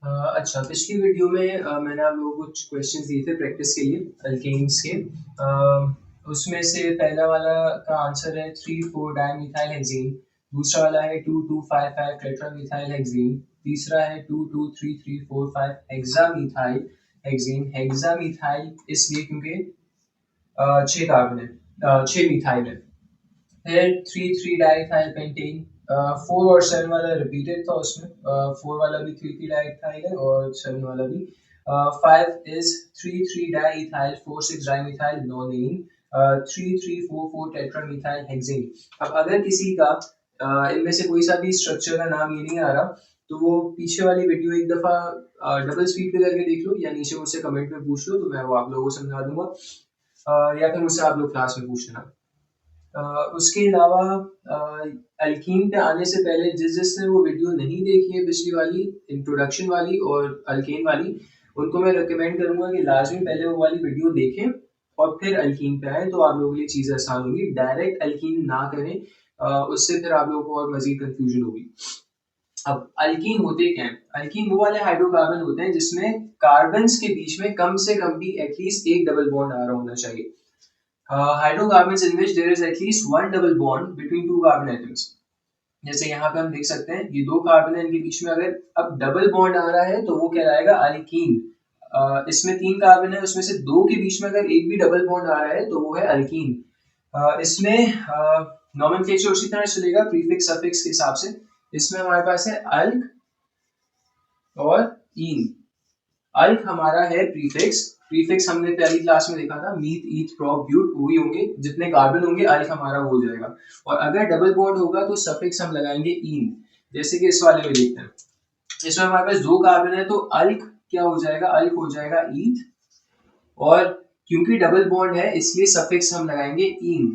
अच्छा, पिछली वीडियो में मैंने आप लोगों को कुछ क्वेश्चंस दिए थे प्रैक्टिस के लिए अल्केन्स के। उसमें से पहला वाला का आंसर है 3,4 डाइमिथाइल हेक्सेन। दूसरा वाला है 2,2,5,5 टेट्रामिथाइल हेक्सेन। तीसरा है 2,2,3,3,4,5 हेक्सामिथाइल हेक्सेन। हेक्सामिथाइल इसलिए क्योंकि 6 कार्बन है, 6 मिथाइल है। फिर 3,3 डाइथाइल पेंटेन। 4 और 7 वाला रिपीटेड था उसमें। 4 वाला भी 3,3 डाइथाइल है और 7 वाला भी। 5 इज 3,3 डाइथाइल 4,6 डाइमिथाइल नोनेन। 3,3,4,4 टेट्रामिथाइल हेक्सेन। अब अगर किसी का इनमें से कोई सा भी स्ट्रक्चर का नाम ये नहीं आ रहा तो वो पीछे वाली वीडियो एक दफा डबल स्पीड पे करके देख लो या नीचे मुझसे कमेंट में पूछ लो तो मैं वो आप लोगों को समझा दूंगा। या फिर मुझसे आप लोग क्लास में पूछ लेना। उसके अलावा अल्कीन पे आने से पहले जिसने वो वीडियो नहीं देखी है पिछली वाली इंट्रोडक्शन वाली और अल्केन वाली, उनको मैं रिकमेंड करूंगा कि लाजमी पहले वो वाली वीडियो देखें और फिर अल्कीन पे आए, तो आप लोगों के लिए चीज़ आसान होगी। डायरेक्ट अल्कीन ना करें, उससे फिर आप लोगों को और मजीद कंफ्यूजन होगी। अब अल्कीन होते क्या हैं? अल्कीन वो वाले हाइड्रोकार्बन होते हैं जिसमें कार्बन्स के बीच में कम से कम भी एटलीस्ट एक डबल बॉन्ड आ रहा होना चाहिए। Hydrocarbons in which there is at least one double bond between two carbon atoms। जैसे यहाँ पे हम देख सकते हैं ये दो कार्बन है, इनके बीच में अगर अब डबल बॉन्ड आ रहा है तो वो कहलाएगा अल्कीन। इसमें 3 कार्बन है, उसमें से 2 के बीच में अगर एक भी डबल बॉन्ड आ रहा है तो वो है अल्कीन। इसमें नॉमेनक्लेचर उसी तरह चलेगा प्रीफिक्स सफिक्स के हिसाब से। इसमें हमारे पास है अल्क और ईन। अल्क हमारा है प्रीफिक्स। प्रीफिक्स हमने पहली क्लास में देखा था, मीथ ईथ प्रोप ब्यूट, वही होंगे जितने कार्बन होंगे अल्क हमारा हो जाएगा। और अगर डबल बॉन्ड होगा तो सफिक्स हम लगाएंगे ईन, जैसे कि इस वाले में देखते हैं। इसमें हमारे पास 2 कार्बन है तो अल्क क्या हो जाएगा? अल्क हो जाएगा ईथ। और क्योंकि डबल बॉन्ड है इसलिए सफिक्स हम लगाएंगे ईन,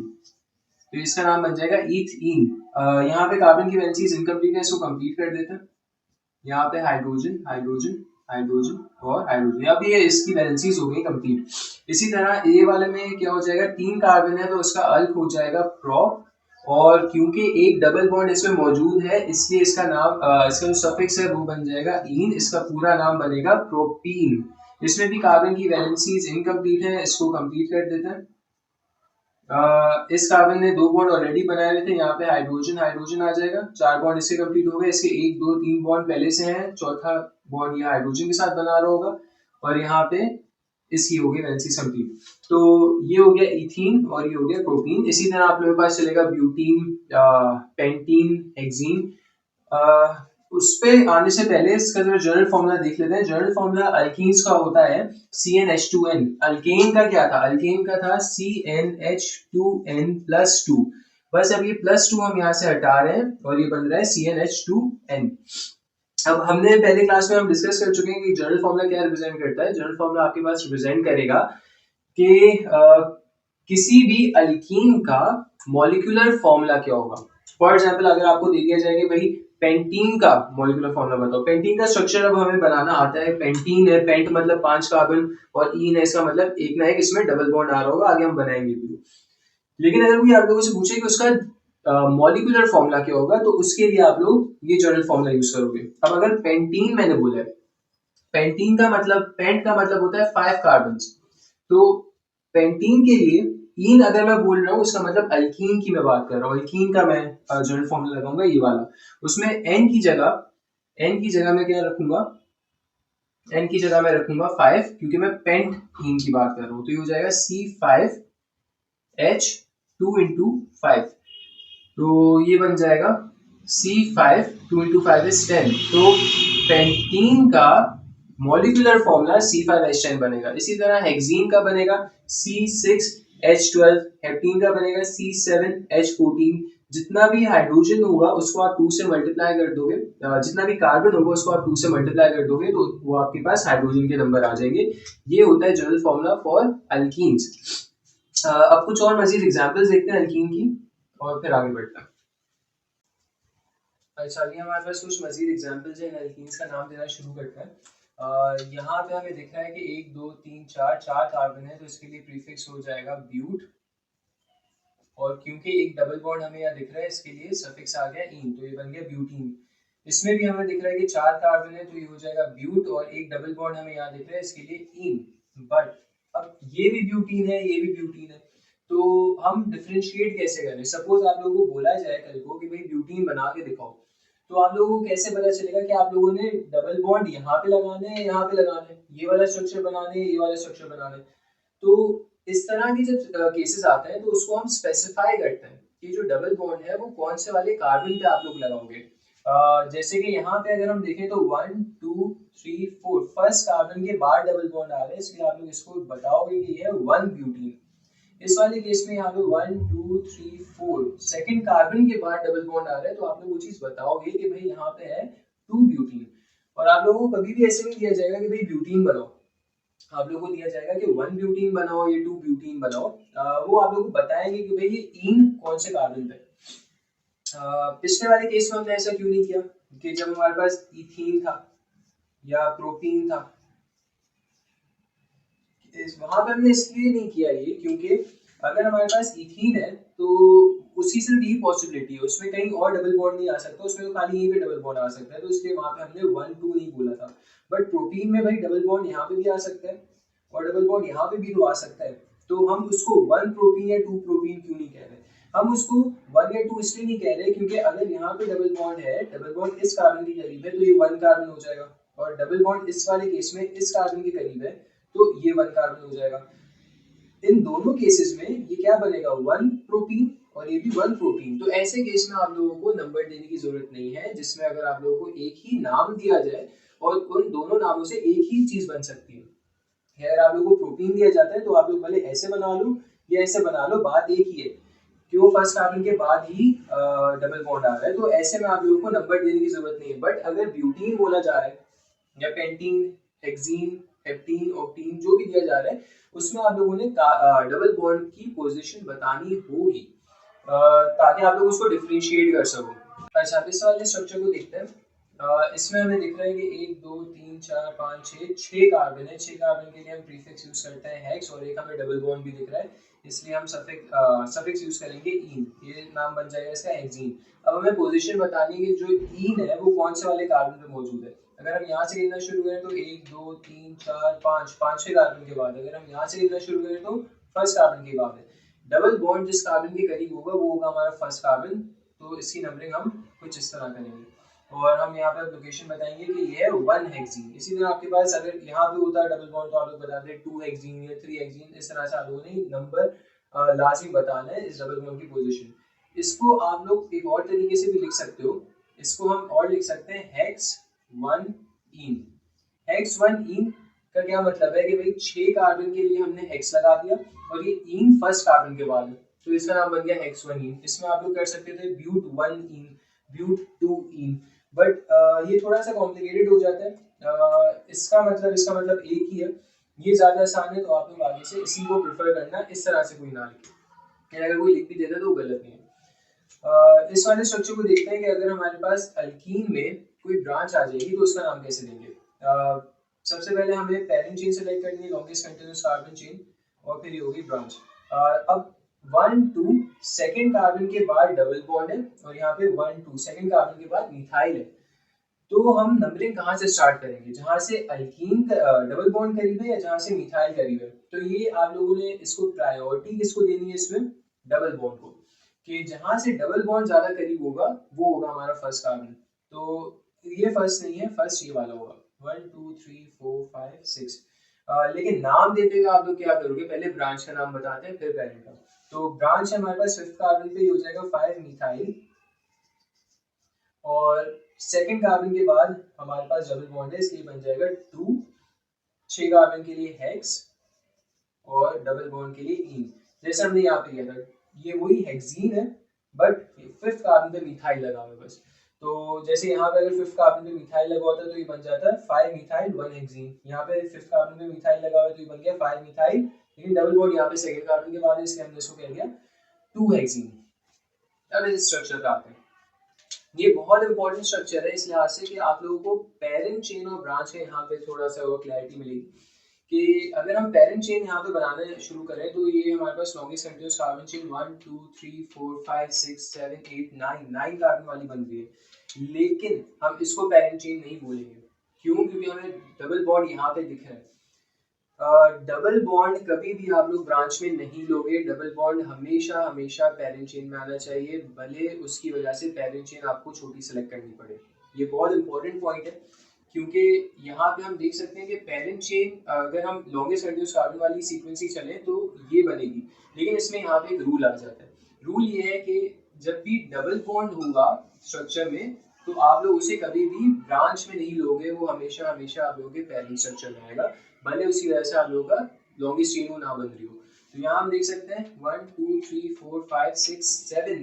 तो इसका नाम बन जाएगा ईथ ईन। यहाँ पे कार्बन की वैलेंसीज इनकम्प्लीट है, इसको कंप्लीट कर देते हैं। यहाँ पे हाइड्रोजन हाइड्रोजन हाइड्रोजन और हाइड्रोजन, अब ये इसकी वैलेंसीज हो गई कंप्लीट। इसी तरह ए वाले में क्या हो जाएगा? 3 कार्बन है तो उसका अल्क हो जाएगा प्रोप, और क्योंकि एक डबल बॉन्ड इसमें मौजूद है इसलिए इसका नाम इसका जो सफिक्स है वो बन जाएगा ईन। इसका पूरा नाम बनेगा प्रोपीन। इसमें भी कार्बन की वैलेंसीज इनकम्प्लीट है, इसको कंप्लीट कर देते हैं। इस कार्बन ने 2 बॉन्ड ऑलरेडी बनाए हुए थे, यहाँ पे हाइड्रोजन हाइड्रोजन आ जाएगा, 4 बॉन्ड इससे कंप्लीट हो गए। इसके 1 2 3 बॉन्ड पहले से हैं, चौथा बॉन्ड ये हाइड्रोजन के साथ बना रहा होगा और यहाँ पे इसकी हो गई वैलेंसी कंप्लीट। तो ये हो गया इथीन और ये हो गया प्रोटीन। इसी तरह आप लोगों के पास चलेगा ब्यूटीन, पेंटीन, हेक्सीन। उस पे आने से पहले इसका जो जनरल फॉर्मूला देख लेते हैं। जनरल फॉर्मूला अल्कीन्स का होता है CnH2n। अल्केन का क्या था? अल्केन का था CnH2n+2। बस अब ये +2 हम यहाँ से हटा रहे हैं और ये बन रहा है CnH2n। अब हमने पहले क्लास में हम डिस्कस कर चुके हैं कि जनरल फॉर्मूला क्या रिप्रेजेंट करता है। जनरल फॉर्मूला आपके पास रिप्रेजेंट करेगा कि किसी भी अल्कीन का मॉलिक्यूलर फॉर्मूला क्या होगा। फॉर एग्जांपल अगर आपको दे दिया जाए कि भाई पेंटीन का मॉलिक्यूलर फॉर्मूला बताओ। पेंटीन का स्ट्रक्चर अब हमें बनाना आता है। पेंटीन है, पेंट मतलब 5 कार्बन और ईन है, इसका मतलब एक ना एक इसमें डबल बॉन्ड आ रहा होगा, आगे हम बनाएंगे भी। लेकिन अगर कोई आप लोगों से पूछे कि उसका मॉलिक्यूलर फॉर्मूला क्या होगा तो उसके लिए आप लोग ये जनरल फॉर्मूला यूज करोगे। अब अगर पेंटीन मैंने बोला है, पेंटीन का मतलब, पेंट का मतलब होता है 5 कार्बन, तो पेंटीन के लिए ईन अगर मैं बोल रहा हूँ उसका मतलब अल्कीन की मैं बात कर रहा हूँ। अल्कीन का मैं जनरल फॉर्मूला लगाऊंगा ये वाला। उसमें एन की जगह मैं क्या रखूंगा? एन की जगह मैं रखूंगा 5, क्योंकि मैं पेंट ईन की बात कर रहा हूँ। तो ये हो जाएगा C5H2 इंटू 5, तो ये बन जाएगा C5 2 इंटू 5 इज 10। तो पेंटीन का मॉलिक्यूलर फॉर्मूला C5H10 बनेगा। इसी तरह हेक्सीन का बनेगा C6H12, हेप्टीन का बनेगा C7H14। जितना भी हाइड्रोजन होगा उसको आप 2 से मल्टीप्लाई कर दोगे, जितना भी कार्बन होगा उसको आप 2 से मल्टीप्लाई कर दोगे तो वो आपके पास हाइड्रोजन के नंबर आ जाएंगे। ये होता है जनरल फॉर्मूला फॉर अल्कीन्स। अब कुछ और मजीद एग्जांपल्स देखते हैं अल्कीन की और फिर आगे बढ़ते हैं। अच्छा, ये हमारे पास कुछ मजीद एग्जांपल्स हैं एल्कीन्स का नाम देना शुरू करते हैं। यहाँ पे हमें दिख रहा है कि 1 2 3 4 कार्बन है तो इसके लिए प्रीफिक्स हो जाएगा ब्यूट, और क्योंकि एक डबल बॉन्ड हमें यहाँ दिख रहा है इसके लिए सफिक्स आ गया इन, तो ये बन गया ब्यूटीन। इसमें भी हमें दिख रहा है कि 4 कार्बन है, तो ये हो जाएगा ब्यूट, और एक डबल बॉन्ड हमें यहाँ दिख रहा है इसके लिए इन। बट अब ये भी ब्यूटीन है, ये भी ब्यूटीन है, तो हम डिफ्रेंशिएट कैसे करें? सपोज आप लोगों को बोला जाए कल को कि भाई ब्यूटीन बना के दिखाओ, तो आप लोगों को कैसे पता चलेगा कि आप लोगों ने डबल बॉन्ड यहाँ पे लगाने हैं, यहाँ पे लगाने हैं, ये वाला स्ट्रक्चर बनाने हैं, ये वाला स्ट्रक्चर बनाने हैं? तो इस तरह के जब केसेस आते हैं तो उसको हम स्पेसिफाई करते हैं कि जो डबल बॉन्ड है वो कौन से वाले कार्बन पे आप लोग लगाओगे। जैसे कि यहाँ पे अगर हम देखें तो 1 2 3 4 फर्स्ट कार्बन के बाद डबल बॉन्ड आ रहा है, इसलिए आप लोग इसको बताओगे कि ये है 1 ब्यूटीन। इस वाले केस में यहाँ पे 1 2 3 4 सेकंड कार्बन के बाद डबल बॉन्ड आ रहा है, तो आप लोग वो चीज बताओगे कि भाई यहाँ पे है 2 ब्यूटीन। और आप लोगों को कभी भी ऐसे नहीं दिया जाएगा कि भाई ब्यूटीन बनाओ, आप लोगों को दिया जाएगा कि 1 ब्यूटीन बनाओ, ये 2 ब्यूटीन बनाओ। वो आप लोगों को बताएंगे कि भाई ये इन कौन से कार्बन पे। पिछले वाले केस में हमने ऐसा क्यों नहीं किया कि जब हमारे पास इथीन था या प्रोपीन था, वहां पर हमने इसलिए नहीं किया ये क्योंकि अगर हमारे पास इथीन है तो उसी सिर्फ यही पॉसिबिलिटी है, उसमें कहीं और डबल बॉन्ड नहीं आ सकता, उसमें तो खाली यहीं पे डबल बॉन्ड आ सकता है, तो इसलिए वहां पे हमने 1 2 नहीं बोला था। बट प्रोटीन में भाई डबल बॉन्ड यहाँ पे भी आ सकता है और डबल बॉन्ड यहाँ पे भी तो आ सकता है, तो हम उसको 1 प्रोटीन या 2 प्रोटीन क्यों नहीं कह रहे? हम उसको 1 या 2 इसलिए नहीं कह रहे क्योंकि अगर यहाँ पे डबल बॉन्ड है, डबल बॉन्ड इस कार्बन के करीब है, तो ये 1 कार्बन हो जाएगा, और डबल बॉन्ड इस वाले केस में इस कार्बन के करीब है, तो ये 1 कार्बन हो जाएगा। इन दोनों केसेस में ये क्या बनेगा? 1 प्रोटीन और ये भी 1 प्रोटीन। तो ऐसे केस में आप लोगों को नंबर देने की जरूरत नहीं है, जिसमें अगर आप लोगों को एक ही नाम दिया जाए और उन दोनों नामों से एक ही चीज बन सकती है। अगर आप लोगों को प्रोटीन दिया जाता है तो आप लोग भले ऐसे बना लो या ऐसे बना लो, बात एक ही है कि वो फर्स्ट कार्बन के बाद ही डबल बॉन्ड आ रहा है, तो ऐसे में आप लोगों को नंबर देने की जरूरत नहीं है। बट अगर ब्यूटीन बोला जा रहा है या पेंटीन, हेक्सीन, हेप्टीन, ऑक्टीन जो भी दिया जा रहा है, उसमें आप लोगों ने डबल बॉन्ड की पोजीशन बतानी होगी ताकि आप लोग उसको डिफरेंशिएट कर सको। अच्छा, अब इस वाले स्ट्रक्चर को देखते हैं। इसमें हमें दिख रहा है कि 1 2 3 4 5 6 कार्बन है। 6 कार्बन के लिए हम प्रीफिक्स यूज करते हैं हेक्स, और एक हमें डबल बॉन्ड भी दिख रहा है, इसलिए हम सफिक्स यूज करेंगे इन, ये नाम बन जाएगा इसका हेक्सीन। अब हमें पोजीशन बतानी है कि जो इन है वो कौन से वाले कार्बन पे मौजूद है। अगर हम यहाँ से गिनना शुरू करें तो 1 2 3 4 5 5वें कार्बन के बाद, अगर हम यहाँ से गिनना शुरू करें तो फर्स्ट कार्बन के बाद है। डबल बॉन्ड जिस कार्बन के करीब होगा वो होगा हमारा फर्स्ट कार्बन, तो इसकी नंबरिंग हम कुछ इस तरह करेंगे, और हम यहाँ पे लोकेशन बताएंगे कि ये है 1 हेक्सीन। इसी तरह आपके पास अगर यहाँ पे होता है डबल बॉन्ड तो आप लोग बताते हैं 2 हेक्सीन या 3 हेक्सीन, इस तरह से आप लोगों ने नंबर लाजमी बताना है इस डबल बॉन्ड की पोजीशन। इसको आप लोग एक और तरीके से भी लिख सकते हो, इसको हम और लिख सकते हैं हेक्स 1 इन। हेक्स 1 इन का क्या मतलब है कि भाई 6 कार्बन के लिए हमने हेक्स लगा दिया और ये इन फर्स्ट कार्बन के बाद है, तो इसका नाम बन गया हेक्स 1 इन। इसमें आप लोग कर सकते थे ब्यूट 1 इन, ब्यूट 2 इन, बट ये थोड़ा सा कॉम्प्लिकेटेड हो जाता है। इसका मतलब एक ही है, ये ज्यादा आसान है, तो आप लोग आगे से इसी को प्रेफर करना, इस तरह से कोई ना लिखे, अगर कोई लिख भी देता है तो वो गलत नहीं है। इस वाले स्ट्रक्चर को देखते हैं कि अगर हमारे पास अल्कीन में कोई ब्रांच आ जाएगी तो उसका नाम कैसे देंगे। सबसे पहले हमें पेरेंट चेन सेलेक्ट करनी है, लॉन्गेस्ट कंटीन्यूअस कार्बन चेन, और फिर ये होगी ब्रांच। अब 1 2 सेकंड कार्बन के बाद डबल बॉन्ड है, और यहाँ पे 1 2 सेकंड कार्बन के बाद मिथाइल है, तो हम नंबरिंग कहाँ से स्टार्ट करेंगे? जहाँ से अल्कीन डबल बॉन्ड करीब है या जहाँ से मिथाइल करीब है। तो ये आप लोगों ने इसको प्रायोरिटी किसको देनी है इसमें? डबल बॉन्ड को, कि जहाँ से डबल बॉन्ड ज्यादा करीब होगा वो होगा हमारा फर्स्ट कार्बन। तो ये फर्स्ट नहीं है, फर्स्ट ये वाला होगा 1 2 3 4 5 6। लेकिन नाम देते हुए आप लोग क्या करोगे? पहले ब्रांच का नाम बताते हैं फिर पेरेंट का। तो ब्रांच है हमारे पास फिफ्थ कार्बन पे, हो जाएगा 5 मिथाइल, और सेकंड कार्बन के बाद हमारे पास डबल बॉन्ड है, इसलिए बन जाएगा 2। 6 कार्बन के लिए हेक्स और डबल बॉन्ड के लिए इन, जैसे हमने यहाँ पे किया था। ये वही हेक्सीन है बट फिफ्थ कार्बन पे मिथाइल लगा हुआ है बस। तो जैसे यहाँ पे अगर फिफ्थ कार्बन पे मिथाइल लगा होता है तो ये बन जाता है 5 मिथाइल 1 हेक्सीन। यहाँ पे फिफ्थ कार्बन पे मिथाइल लगा हुआ है तो ये बन गया 5 मिथाइल, लेकिन डबल बॉन्ड यहाँ पे सेकंड कार्बन के बाद है, इसलिए हमने इसको कह दिया 2 हेक्सीन। अब इस स्ट्रक्चर पे आते हैं। ये बहुत इंपॉर्टेंट स्ट्रक्चर है इस लिहाज से कि आप लोगों को पेरेंट चेन और ब्रांच के यहाँ पे थोड़ा सा वो क्लैरिटी मिलेगी कि अगर हम पेरेंट चेन यहाँ पे बनाना शुरू करें तो ये हमारे पास longest continuous carbon chain 1 2 3 4 5 6 7 8 9 carbon वाली बन रही है, लेकिन हम इसको पेरेंट चेन नहीं बोलेंगे। क्यों? क्योंकि हमें डबल बॉन्ड यहाँ पे दिख रहा है। डबल बॉन्ड कभी भी आप लोग ब्रांच में नहीं लोगे। डबल बॉन्ड हमेशा हमेशा पेरेंट चेन में आना चाहिए, भले उसकी वजह से पेरेंट चेन आपको छोटी सेलेक्ट करनी पड़े। ये बहुत इंपॉर्टेंट पॉइंट है, क्योंकि यहाँ पे हम देख सकते हैं कि पेरेंट चेन अगर हम लॉन्गेस्ट कंटिन्यूस कार्बन वाली सीक्वेंस ही चले तो ये बनेगी, लेकिन इसमें यहाँ पे एक रूल आ जाता है। रूल ये है कि जब भी डबल बॉन्ड होगा स्ट्रक्चर में तो आप लोग उसे कभी भी ब्रांच में नहीं लोगे, वो हमेशा हमेशा आप लोगों के पेरेंट स्ट्रक्चर में आएगा, भले उसकी वजह से आप लोगों का लॉन्गेस्ट चेन वो ना बन रही हो। तो यहाँ हम देख सकते हैं 1 2 3 4 5 6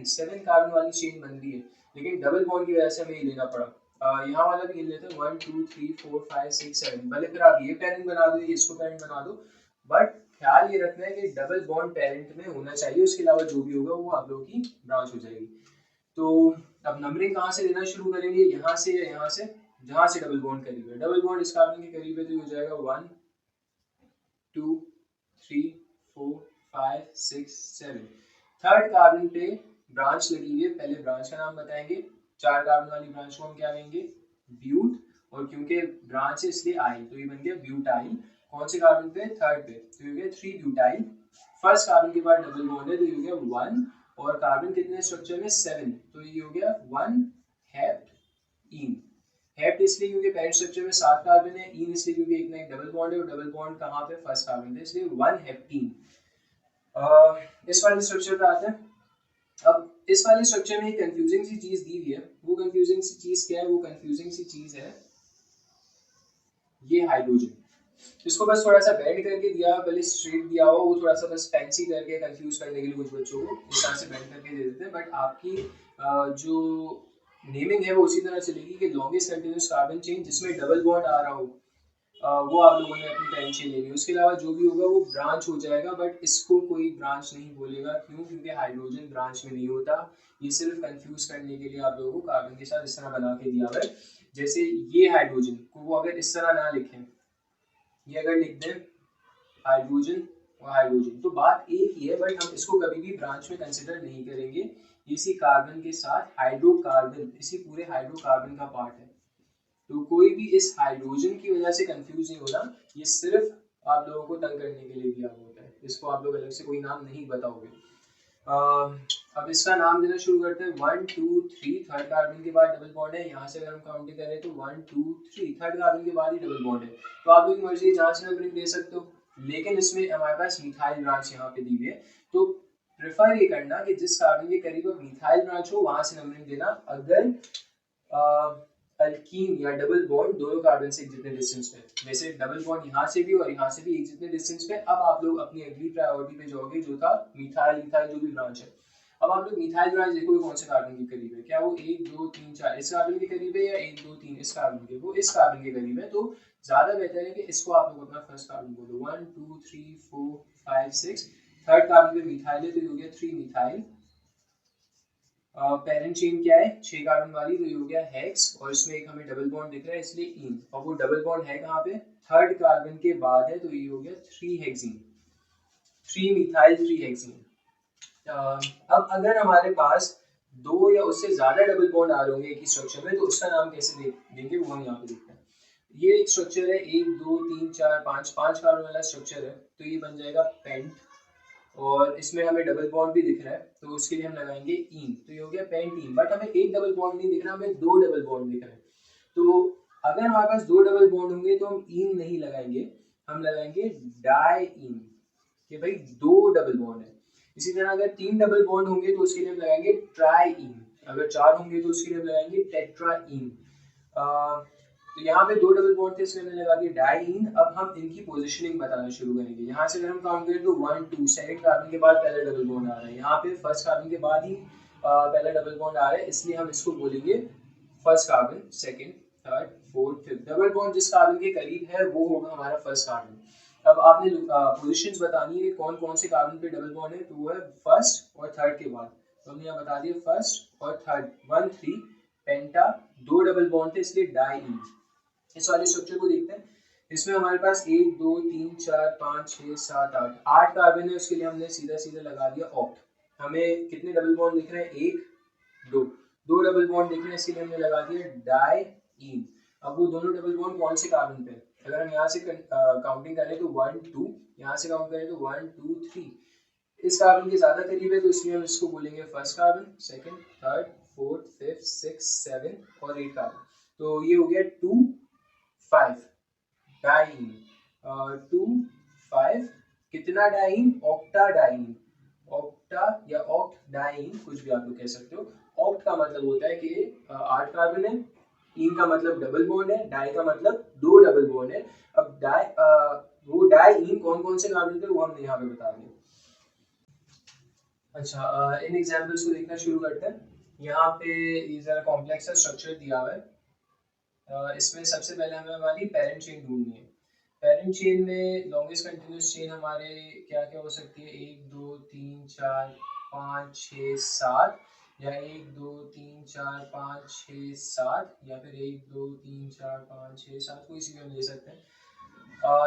7 कार्बन वाली चेन बन रही है, लेकिन डबल बॉन्ड की वजह से हमें ये लेना पड़ा। यहाँ वाला भी गिन लेते हैं 1 2 3 4 5 6 7, भले फिर आप ये पेरेंट बना दो, इसको पेरेंट बना दो, बट ख्याल ये रखना है कि डबल बॉन्ड पेरेंट में होना चाहिए, उसके अलावा जो भी होगा वो आप लोगों की ब्रांच हो जाएगी। तो अब नंबरिंग कहाँ से लेना शुरू करेंगे, यहाँ से या यहाँ से? जहाँ से डबल बॉन्ड करीब है। डबल बॉन्ड इस कार्बन के करीब है तो हो जाएगा 1 2 3 4 5 6 7। थर्ड कार्बन पे ब्रांच लगी हुई है, पहले ब्रांच का नाम बताएंगे। 4 कार्बन वाली ब्रांच को हम क्या कहेंगे? ब्यूट, और क्योंकि ब्रांच है इसलिए आइल, तो ये बन गया ब्यूटाइल। कौन से कार्बन पे? थर्ड पे, तो ये हो गया 3 ब्यूटाइल। फर्स्ट कार्बन के बाद डबल बॉन्ड है तो ये हो गया 1, और कार्बन कितने स्ट्रक्चर में? 7, तो ये हो गया 1 हेप्टीन। हेप्ट इसलिए क्योंकि पेरेंट स्ट्रक्चर में 7 कार्बन है, इन इसलिए क्योंकि एक ना एक डबल बॉन्ड है, और डबल बॉन्ड कहाँ पे? फर्स्ट कार्बन पे, इसलिए 1 हेप्टीन। इस वाले स्ट्रक्चर पे आते हैं। अब इस वाले स्ट्रक्चर में एक कंफ्यूजिंग सी चीज दी हुई है। वो कंफ्यूजिंग सी चीज क्या है? वो कंफ्यूजिंग सी चीज है ये हाइड्रोजन। इसको बस थोड़ा सा बेंड करके दिया, भले स्ट्रेट दिया हो, वो थोड़ा सा बस फैंसी करके कंफ्यूज करने के लिए कुछ बच्चों को इस तरह से बेंड करके दे देते हैं, बट आपकी जो नेमिंग है वो उसी तरह चलेगी कि लॉन्गेस्ट कंटिन्यूस कार्बन चेन जिसमें डबल बॉन्ड आ रहा हो वो आप लोगों ने अपनी पेरेंट चेन लेनी है। उसके अलावा जो भी होगा वो ब्रांच हो जाएगा, बट इसको कोई ब्रांच नहीं बोलेगा। क्यों? क्योंकि हाइड्रोजन ब्रांच में नहीं होता। ये सिर्फ कंफ्यूज करने के लिए आप लोगों को कार्बन के साथ इस तरह बना के दिया हुआ है। जैसे ये हाइड्रोजन को वो अगर इस तरह ना लिखें, ये अगर लिख दें हाइड्रोजन और हाइड्रोजन, तो बात एक ही है, बट हम इसको कभी भी ब्रांच में कंसिडर नहीं करेंगे। इसी कार्बन के साथ हाइड्रोकार्बन, इसी पूरे हाइड्रोकार्बन का पार्ट है, तो कोई भी इस हाइड्रोजन की वजह से कंफ्यूज नहीं होना। ये सिर्फ आप लोगों को तंग करने के लिए दिया होता है, इसको आप लोग अलग से कोई नाम नहीं बताओगे। अब इसका नाम देना शुरू करते हैं। 1 2 3, थर्ड कार्बन के बाद डबल बॉन्ड है। यहाँ से अगर हम काउंटिंग करें तो 1 2 3, थर्ड कार्बन के बाद ही डबल बॉन्ड है, तो आप लोग मर्जी जहाँ से नंबरिंग दे सकते हो, लेकिन इसमें हमारे पास मिथाइल ब्रांच यहाँ पे दी हुई है, तो प्रेफर ये करना कि जिस कार्बन के करीब मिथाइल ब्रांच हो वहां से नंबरिंग देना। अगर अल्कीन या डबल बॉन्ड दोनों कार्बन से एक जितने डिस्टेंस पे, जैसे डबल बॉन्ड यहाँ से भी और यहाँ से भी एक जितने डिस्टेंस पे, अब आप लोग अपनी अगली प्रायोरिटी पे जाओगे जो था मिथाइल इथाइल जो भी ब्रांच है। अब आप लोग मिथाइल ब्रांच देखो कौन से कार्बन के करीब है, क्या वो 1 2 3 4 इस कार्बन के करीब है, या 1 2 3 इस कार्बन के? वो इस कार्बन के करीब है, तो ज्यादा बेहतर है कि इसको आप लोग अपना फर्स्ट कार्बन बोलो। 1 2 3 4 5 6, थर्ड कार्बन पे मिथाइल है तो ये हो गया 3 मिथाइल। पेरेंट चेन क्या है? 6 कार्बन वाली, तो ये हो गया हेक्स, और इसमें एक हमें डबल बॉन्ड दिख रहा है इसलिए इन, और वो डबल बॉन्ड है कहाँ पे? थर्ड कार्बन के बाद है, तो ये हो गया 3 हेक्सीन, 3 मिथाइल 3 हेक्सीन। अब अगर हमारे पास 2 या उससे ज्यादा डबल बॉन्ड आ रहे होंगे एक ही स्ट्रक्चर में, तो उसका नाम कैसे देंगे वो हम यहाँ पे देखते हैं। ये एक स्ट्रक्चर है 1 2 3 4 5 कार्बन वाला स्ट्रक्चर है, तो ये बन जाएगा पेंट, और इसमें हमें डबल बॉन्ड भी दिख रहा है तो उसके लिए हम लगाएंगे इन, तो ये हो गया पेंटीन। बट हमें एक डबल बॉन्ड नहीं दिख रहा, हमें 2 डबल बॉन्ड दिख रहे हैं। तो अगर हमारे पास 2 डबल बॉन्ड होंगे तो हम इन नहीं लगाएंगे, हम लगाएंगे डाई इन, कि भाई 2 डबल बॉन्ड है। इसी तरह अगर 3 डबल बॉन्ड होंगे तो उसके लिए हम लगाएंगे ट्राई इन, अगर 4 होंगे तो उसके लिए हम लगाएंगे टेट्रा इन। तो यहाँ पे 2 डबल बॉन्ड थे इसलिए हमने लगा दिया डाइइन। अब हम इनकी पोजीशनिंग बताना शुरू करेंगे। यहाँ से अगर हम काउंट करें तो 1 2, सेकंड कार्बन के बाद पहला डबल बॉन्ड आ रहा है, यहाँ पे फर्स्ट कार्बन के बाद ही पहला डबल बॉन्ड आ रहा है, इसलिए हम इसको बोलेंगे first carbon, second, third, fourth, fifth. Double bond जिस कार्बन के करीब है वो होगा हमारा फर्स्ट कार्बन। अब आपने पोजीशंस बतानी है कौन कौन से कार्बन पे डबल बॉन्ड है, तो वो है फर्स्ट और थर्ड के बाद, तो हमने यहाँ बता दिया फर्स्ट और थर्ड, 1 3 पेंटा, 2 डबल बॉन्ड थे इसलिए डाइइन। इस वाले स्ट्रक्चर को देखते हैं। इसमें हमारे पास 1 2 3 4 5 6 7 8 कार्बन है, उसके लिए हमने सीधा सीधा लगा दिया ऑक्ट। हमें कितने डबल बॉन्ड दिख रहे हैं? 1 2 दो डबल बॉन्ड दिख रहे हैं, इसके लिए हमने लगा दिया डाईईन। अब वो दोनों डबल बॉन्ड कौन से कार्बन पे? अगर हम यहाँ से काउंटिंग करें तो 1 2, यहाँ से काउंट करें तो 1 2 3। इस कार्बन के ज्यादा करीब है तो इसलिए हम इसको बोलेंगे first carbon, second, third, fourth, fifth, six, seven और 8 कार्बन। तो ये हो गया 2 5 डाईन। 2 5 कितना डाईन? Octa dine. ऑक्टा या ऑक्ट डाईन, कुछ भी आप लोग कह सकते हो। ऑक्ट का मतलब होता है कि 8 कार्बन है, इन का मतलब डबल बॉन्ड है, डाई का मतलब दो डबल बॉन्ड है। अब वो डाईन कौन कौन से कार्बन पे वो हमने यहाँ पे बता दिया। अच्छा, इन एग्जांपल्स को देखना शुरू करते हैं। यहाँ पे ये जरा कॉम्प्लेक्स स्ट्रक्चर दिया हुआ है। इसमें सबसे पहले हमें हमारी पेरेंट चेन ढूंढनी है। पेरेंट चेन में लॉन्गेस्ट कंटिन्यूस चेन हमारे क्या क्या हो सकती है? 1 2 3 4 5 6 7, या 1 2 3 4 5 6 7, या फिर 1 2 3 4 5 6 7, कोई सी भी हम ले सकते हैं।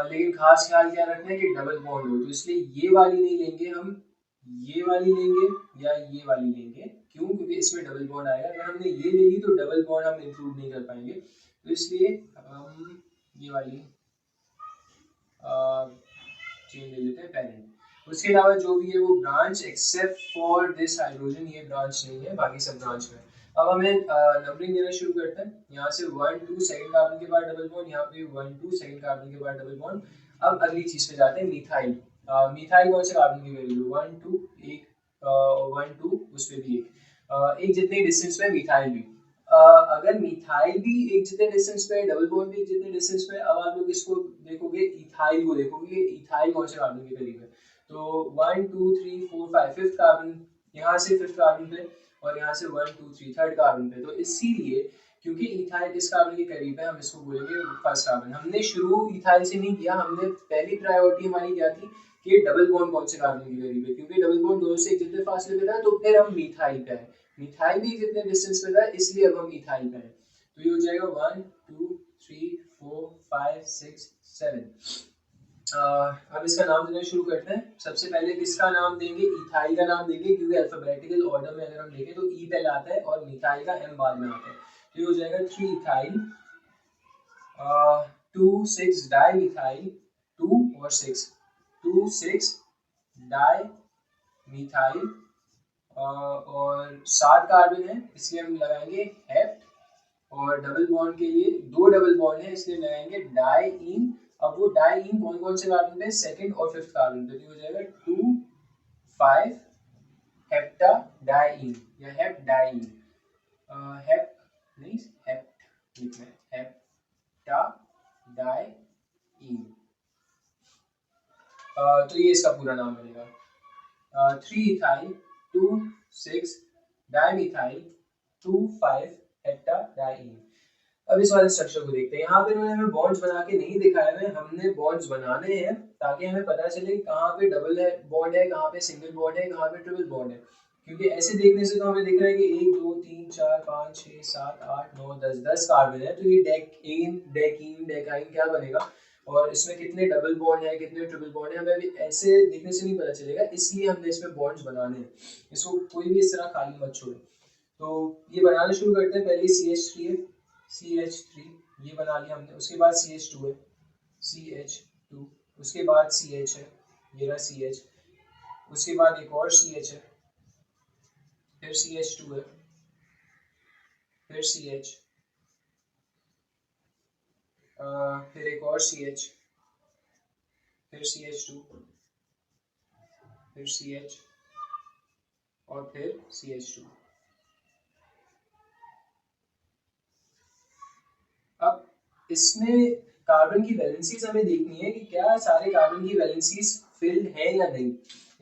लेकिन खास ख्याल क्या रखना है कि डबल बॉन्ड हो, तो इसलिए ये वाली नहीं लेंगे हम, ये वाली लेंगे या ये वाली लेंगे। क्यों? क्योंकि इसमें डबल बॉन्ड आएगा। अगर हमने ये ले ली तो डबल बॉन्ड हम इंक्लूड नहीं कर पाएंगे, तो इसलिए हम ये वाली चेन ले लेते हैं पेरेंट। उसके अलावा जो भी है वो branch, except for this hydrogen, ये ब्रांच नहीं है, बाकी सब ब्रांच में। अब हमें नंबरिंग देना शुरू करते हैं। यहाँ से 1 2 सेकंड कार्बन के बाद डबल बॉन्ड, यहाँ पे 1 2 सेकंड कार्बन के बाद डबल बॉन्ड। अब अगली चीज पे जाते हैं, मिथाइल। मिथाइल कौन से कार्बन की वैल्यू? 1 2 एक, 1 2 उस पे भी एक जितने डिस्टेंस पे मिथाइल भी। अगर मिथाइल भी एक जितने डिस्टेंस पे है, डबल बॉन्ड भी एक जितने डिस्टेंस पे है। अब आप लोग इसको देखोगे, इथाइल को देखोगे, इथाइल कौन से कार्बन के करीब है? तो 1 2 3 4 5 फिफ्थ कार्बन, यहाँ से फिफ्थ कार्बन पे, और यहाँ से 1 2 3 थर्ड कार्बन पे। तो इसीलिए क्योंकि इथाइल इस कार्बन के करीब है, हम इसको बोलेंगे फर्स्ट कार्बन। हमने शुरू इथाइल से नहीं किया, हमने पहली प्रायोरिटी हमारी क्या थी कि डबल बॉन्ड कौन से कार्बन के करीब है, क्योंकि डबल बॉन्ड दोनों से जितने फासले पे था, तो फिर हम मिथाइल पे आए। मिथाइल भी जितने डिस्टेंस पे था, इसलिए अब हम इथाइल पे हैं। तो ये हो जाएगा 1 2 3 4 5 6 7। अब इसका नाम देना शुरू करते हैं। सबसे पहले किसका नाम देंगे? इथाइल का नाम देंगे, क्योंकि अल्फाबेटिकल ऑर्डर में अगर हम देखें तो ई पहले आता है और मिथाइल का एम बाद में आता है। तो ये हो जाएगा 3 इथाइल, 2 6 डाई मिथाइल, 2 और 6, 2 6 डाई मिथाइल, और 7 कार्बन है, इसलिए हम लगाएंगे हेप्ट। और डबल बॉन्ड के लिए दो डबल बॉन्ड है, इसलिए लगाएंगे डाईईन। अब वो डाईईन कौन कौन से कार्बन पे? सेकंड और फिफ्थ कार्बन पे। तो हो जाएगा 2 5 हेप्टा डाईईन या हेप्ट डाईईन। हेप्ट नहीं, हेप्ट लिखना है, हेप्टा डाईईन। तो ये इसका पूरा नाम बनेगा। 3 इथाइल, 2 6 डाईमिथाइल, 2 5 हेप्टाडाईन। अब इस वाले स्ट्रक्चर को देखते हैं। यहाँ पे इन्होंने हमें बॉन्ड्स बना के नहीं दिखाया है, हमने बॉन्ड्स बनाने हैं ताकि हमें पता चले कहाँ पे डबल है बॉन्ड है, कहाँ पे सिंगल बॉन्ड है, कहाँ पे ट्रिपल बॉन्ड है। क्योंकि ऐसे देखने से तो हमें दिख रहा है कि 1 2 3 4 5 6 7 8 9 10 कार्बन है, तो ये डेकीन डेकीन डेकाइन क्या बनेगा, और इसमें कितने डबल बॉन्ड है, कितने ट्रिपल बॉन्ड है, हमें अभी ऐसे देखने से नहीं पता चलेगा, इसलिए हमने इसमें बॉन्ड्स बनाने हैं। इसको कोई भी इस तरह खाली मत छोड़े। तो ये बनाना शुरू करते हैं। पहले CH3 है, CH3 ये बना लिया हमने। उसके बाद CH2 है, CH2। उसके बाद CH है, ये रहा CH। उसके बाद एक और CH है, फिर CH2 है, फिर CH, फिर एक और CH, फिर CH2, फिर CH और फिर CH2। अब इसमें कार्बन की वैलेंसीज हमें देखनी है कि क्या सारे कार्बन की वैलेंसीज फिल्ड है या नहीं।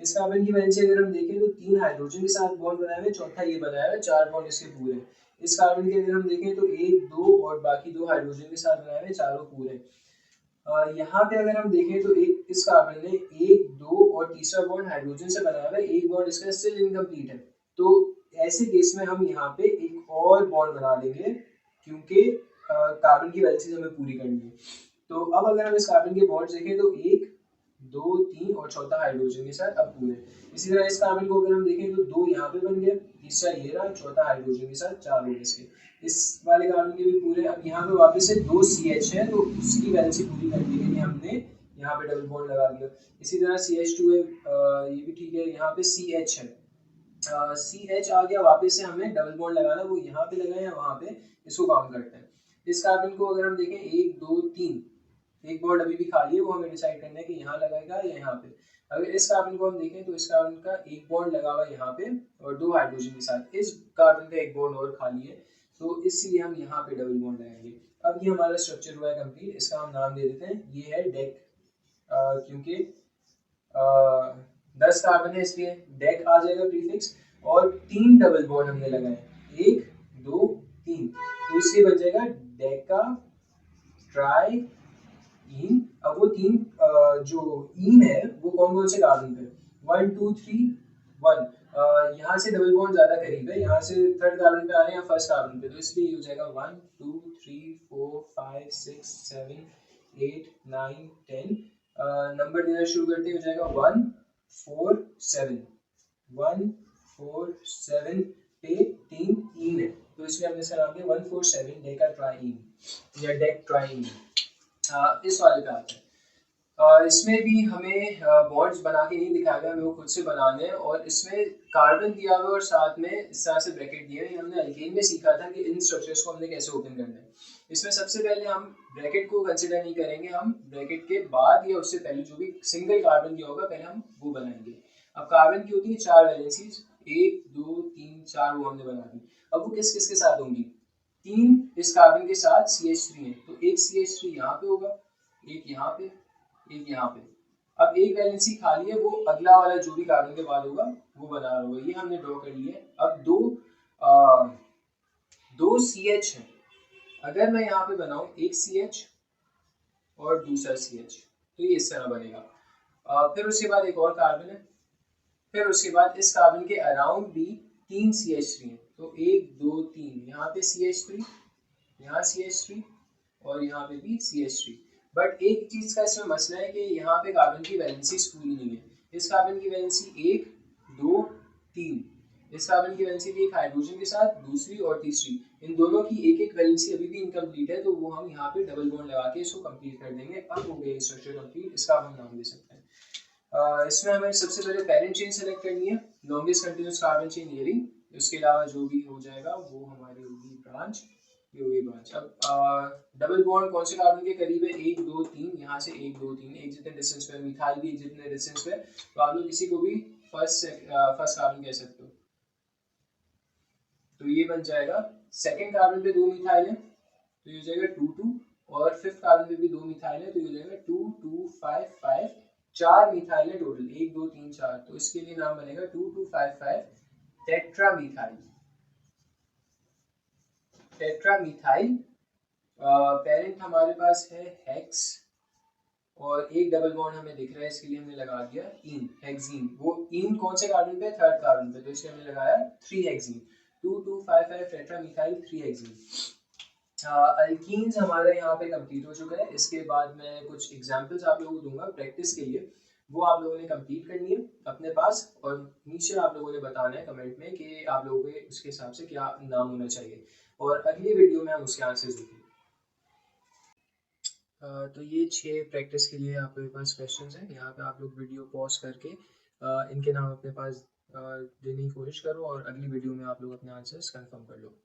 इस कार्बन की वैलेंसी अगर हम देखें तो 3 हाइड्रोजन के साथ बॉन्ड बनाए हुए, चौथा ये बनाया हुआ, 4 बॉन्ड इसके पूरे। इस कार्बन के अगर हम देखें तो 1 2 और बाकी 2 हाइड्रोजन के साथ बनाए हुए, चारों पूरे। यहाँ पे अगर हम देखें तो एक इस कार्बन ने 1 2 और तीसरा बॉन्ड हाइड्रोजन से बनाया हुआ है, एक बॉन्ड इसका स्टिल इनकम्प्लीट है। तो ऐसे केस में हम यहाँ पे एक और बॉन्ड बना देंगे, क्योंकि कार्बन की वैलेंसीज हमें पूरी करनी है। तो अब अगर हम इस कार्बन के बॉन्ड्स देखें तो 1 2 3 और चौथा हाइड्रोजन के साथ अब पूरे। इसी तरह इस कार्बन को अगर हम देखें तो 2 यहाँ पे बन गया, तीसरा ये रहा, चौथा हाइड्रोजन के साथ 4 हो गए इसके। इस वाले कार्बन के भी पूरे। अब यहाँ पे वापस से 2 CH है, तो उसकी वैलेंसी पूरी करने के लिए हमने यहाँ पे डबल बॉन्ड लगा दिया। इसी तरह CH2 है, ये भी ठीक है। यहाँ पे CH है, CH आ गया, वापस से हमें डबल बॉन्ड लगाना, वो यहाँ पे लगाए या वहाँ पे, इसको काउंट करते हैं। इस कार्बन को अगर हम देखें 1 2 3, एक बॉन्ड अभी भी खाली है, वो हमें डिसाइड करना है कि यहाँ लगाएगा या यहाँ पे। अगर इस कार्बन को हम देखें तो इस कार्बन का एक बॉन्ड लगा हुआ है यहाँ पे और 2 हाइड्रोजन के साथ। इस कार्बन का एक बॉन्ड और खाली है, तो इसलिए हम यहाँ पे डबल बॉन्ड लगाएंगे। अब ये हमारा स्ट्रक्चर हुआ है कंप्लीट। इसका हम नाम दे देते हैं, ये है डेक, क्योंकि 10 कार्बन है इसलिए डेक आ जाएगा प्रीफिक्स। और 3 डबल बॉन्ड हमने लगाए, 1 2 3, तो इसलिए बन जाएगा डेका ट्राई इन। अब वो 3 जो इन है वो कौन कौन से कार्बन पे, 1 2 3 1, यहाँ से डबल बॉन्ड ज्यादा करीब है, यहाँ से थर्ड कार्बन पे आ रहे हैं फर्स्ट कार्बन पे, तो इसलिए ये हो जाएगा 1 2 3 4 5 6 7 8 9 10। नंबर देना शुरू करते हो जाएगा 1 4 7, 1 4 7 पे 3 इन है, तो इसलिए हमने इसका नाम दिया 147 डेका ट्राइन या डेक ट्राइन। इस वाले पे आता है। इसमें भी हमें बॉन्ड्स बना के नहीं दिखाया गया, हमें वो खुद से बनाने हैं। और इसमें कार्बन दिया हुआ और साथ में इस तरह से ब्रैकेट दिए हुए। हमने अल्केन में सीखा था कि इन स्ट्रक्चर्स को हमने कैसे ओपन करना है। इसमें सबसे पहले हम ब्रैकेट को कंसिडर नहीं करेंगे, हम ब्रैकेट के बाद या उससे पहले जो भी सिंगल कार्बन दिया होगा पहले हम वो बनाएंगे। अब कार्बन की होती है 4 वैलेंसीज, 1 2 3 4, वो हमने बना दी। अब वो किस किस के साथ होंगी, 3 इस कार्बन के साथ CH3 है, तो एक CH3 यहाँ पे होगा, एक यहाँ पे, एक यहाँ पे। अब एक वैलेंसी खाली है, वो अगला वाला जो भी कार्बन के बाद होगा वो बना रहा होगा, ये हमने ड्रॉ कर लिया। अब दो CH है, अगर मैं यहाँ पे बनाऊं एक CH और दूसरा CH, तो ये इस तरह बनेगा। फिर उसके बाद एक और कार्बन है, फिर उसके बाद इस कार्बन के अराउंड भी 3 CH3 है, तो 1 2 3, यहाँ पे CH3, यहाँ CH3 और यहाँ पे भी CH3। बट एक चीज का इसमें मसला है कि यहाँ पे कार्बन की वैलेंसी पूरी नहीं है। इस कार्बन की वैलेंसी 1 2 3, इस कार्बन की वैलेंसी भी एक हाइड्रोजन के साथ, दूसरी और तीसरी, इन दोनों की एक एक वैलेंसी अभी भी इनकम्प्लीट है, तो वो हम यहाँ पे डबल बॉन्ड लगा के इसको कंप्लीट कर देंगे। अब हो गया स्ट्रक्चर कंप्लीट, इसका हम नाम दे सकते हैं। इसमें हमें सबसे पहले पेरेंट चेन सेलेक्ट करनी है, लॉन्गेस्ट कंटिन्यूअस कार्बन चेन ये रही। उसके अलावा जो भी हो जाएगा वो हमारी होगी ब्रांच, ये होगी ब्रांच। अब डबल बॉन्ड कौन से कार्बन के करीब है, 1 2 3, यहाँ से 1 2 3 एक जितने डिस्टेंस पे, मिथाइल भी एक जितने डिस्टेंस पे, तो आप लोग किसी को भी फर्स्ट कार्बन कह सकते हो। तो ये बन जाएगा सेकंड कार्बन पे 2 मिथाइल है, तो ये हो जाएगा 2 2, और फिफ्थ कार्बन पे भी 2 मिथाइल है, तो ये हो जाएगा 2 2 5 5, 4 मिथाइल है टोटल, 1 2 3 4, तो इसके लिए नाम बनेगा 2 2 5 5 टेट्रामीथाइल। टेट्रामीथाइल पेरेंट हमारे पास है हेक्स, और एक डबल बॉन्ड हमें दिख रहा है, इसके लिए हमने लगा दिया इन, हेक्सीन। वो इन कौन से कार्बन पे, थर्ड कार्बन पे, तो इसलिए हमने लगाया 3 हेक्सीन, 2 2 5 5 टेट्रामीथाइल 3 हेक्सीन। अल्कीन्स हमारे यहाँ पे कंप्लीट हो चुका है। इसके बाद मैं कुछ एग्जांपल्स आप लोगों को दूंगा प्रैक्टिस के लिए, वो आप लोगों ने कंप्लीट करनी है अपने पास, और नीचे आप लोगों ने बताना है कमेंट में कि आप लोगों के उसके हिसाब से क्या नाम होना चाहिए, और अगली वीडियो में हम उसके आंसर्स देंगे। तो ये 6 प्रैक्टिस के लिए आपके पास क्वेश्चंस हैं। यहाँ पे आप लोग वीडियो पॉज करके इनके नाम अपने पास देने की कोशिश करो, और अगली वीडियो में आप लोग अपने आंसर्स कंफर्म कर लो।